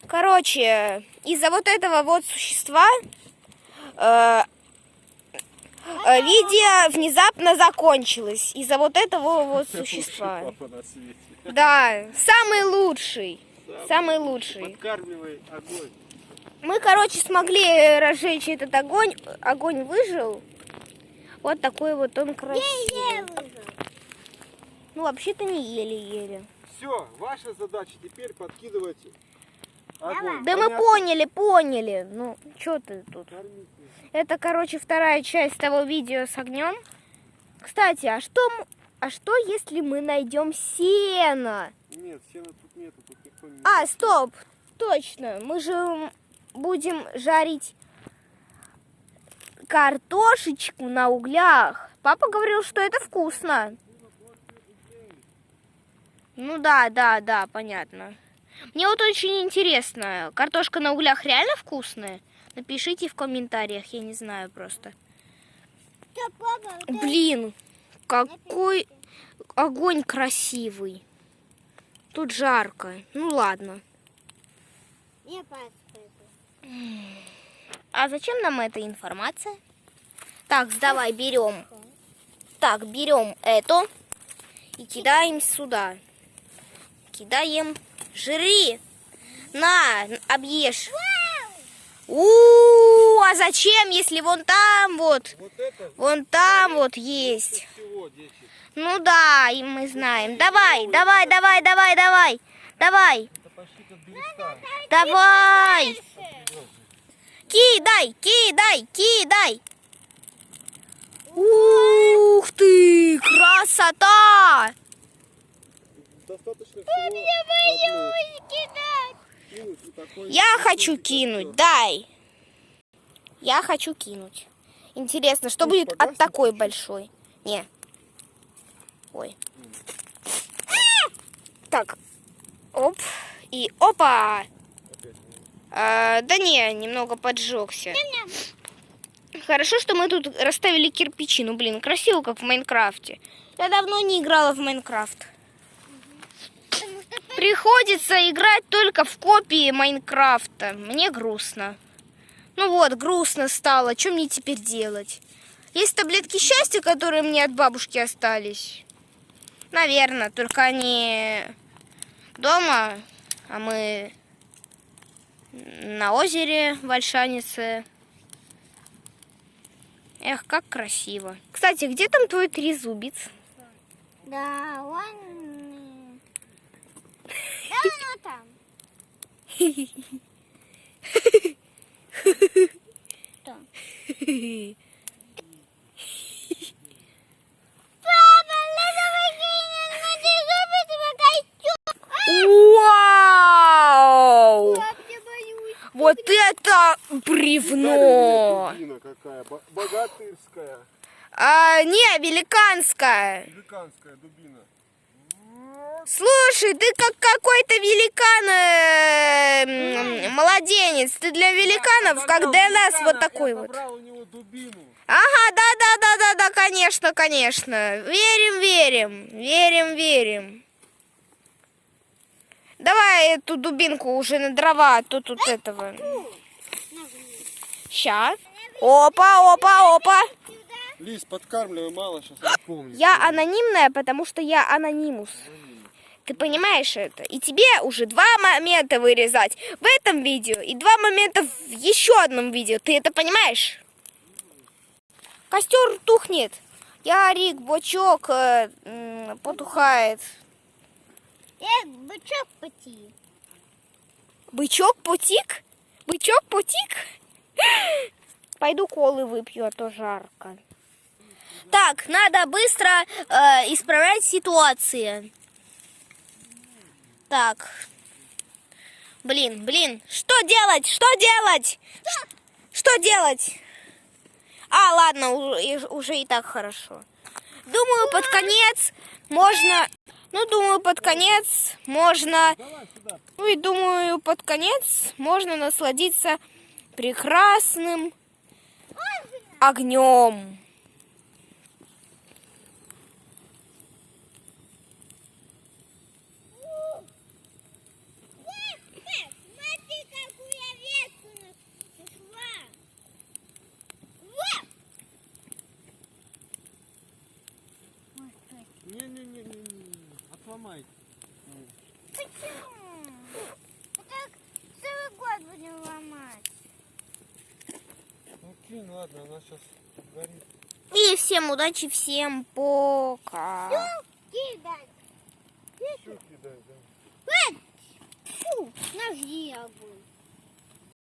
Короче, из-за вот этого вот существа видео внезапно закончилось. Из-за вот этого вот существа. Да, самый лучший. Самый лучший. Подкармливай огонь. Мы, короче, смогли разжечь этот огонь. Огонь выжил. Вот такой вот он красивый. Ну, вообще-то не еле-еле. Все, ваша задача теперь подкидывать огонь. Да мы поняли. Ну, что ты тут? Это, короче, вторая часть того видео с огнем. Кстати, а что если мы найдем сено? Нет, сена тут нету, тут никто не... А, стоп! Точно, мы же будем жарить картошечку на углях. Папа говорил, что это вкусно. Ну да, понятно. Мне вот очень интересно, картошка на углях реально вкусная? Напишите в комментариях, я не знаю просто. Блин, какой огонь красивый. Тут жарко. Ну ладно. А зачем нам эта информация? Так, давай берем. Так, берем эту и кидаем сюда. Кидаем. Жри. На, объешь. А зачем, если вон там вот, вон там вот есть? Ну да, и мы знаем. Давай. Давай. Кидай. Ух ты, красота! Достаточно всего Я хочу кинуть, дай. Я хочу кинуть. Интересно, что будет от такой большой? Не. Ой. Так. Оп. И опа. Да не, немного поджегся. Хорошо, что мы тут расставили кирпичи. Ну, блин, красиво, как в Майнкрафте. Я давно не играла в Майнкрафт. Приходится играть только в копии Майнкрафта. Мне грустно. Ну вот, грустно стало. Что мне теперь делать? Есть таблетки счастья, которые мне от бабушки остались. Наверное, только они дома, а мы на озере в Ольшанице. Эх, как красиво. Кстати, где там твой трезубец? Да, он... Да, он там. Что? Папа, надо выкинуть на трезубец и Вау! я боюсь. Вот это бревно! Дубина какая, богатырская. Не, великанская. Великанская дубина. Слушай, ты как какой-то великан, младенец. Ты для великанов, как для нас, вот такой вот. Я забрал у него дубину. Ага, да, конечно. Верим. Давай эту дубинку уже на дрова, а то тут этого. Ща. Опа. Лиз, подкармливай, мало сейчас помню. Я анонимная, потому что я анонимус. Ты понимаешь это? И тебе уже 2 момента вырезать в этом видео и 2 момента в еще одном видео. Ты это понимаешь? Костер тухнет. Ярик, бочок потухает. Бычок потик. Бычок потик? Пойду колы выпью, а то жарко. Так, надо быстро исправлять ситуацию. Так. Блин, что делать? Что делать? А, ладно, уже и так хорошо. Думаю, под конец можно... можно насладиться прекрасным огнем. Не-не-не-не-не. Отломайте. Почему? Это целый год будем ломать. Ну кинь, ладно, она сейчас горит. И всем удачи, всем пока. Кидай. Все кидай, да. Фу, ножи огонь.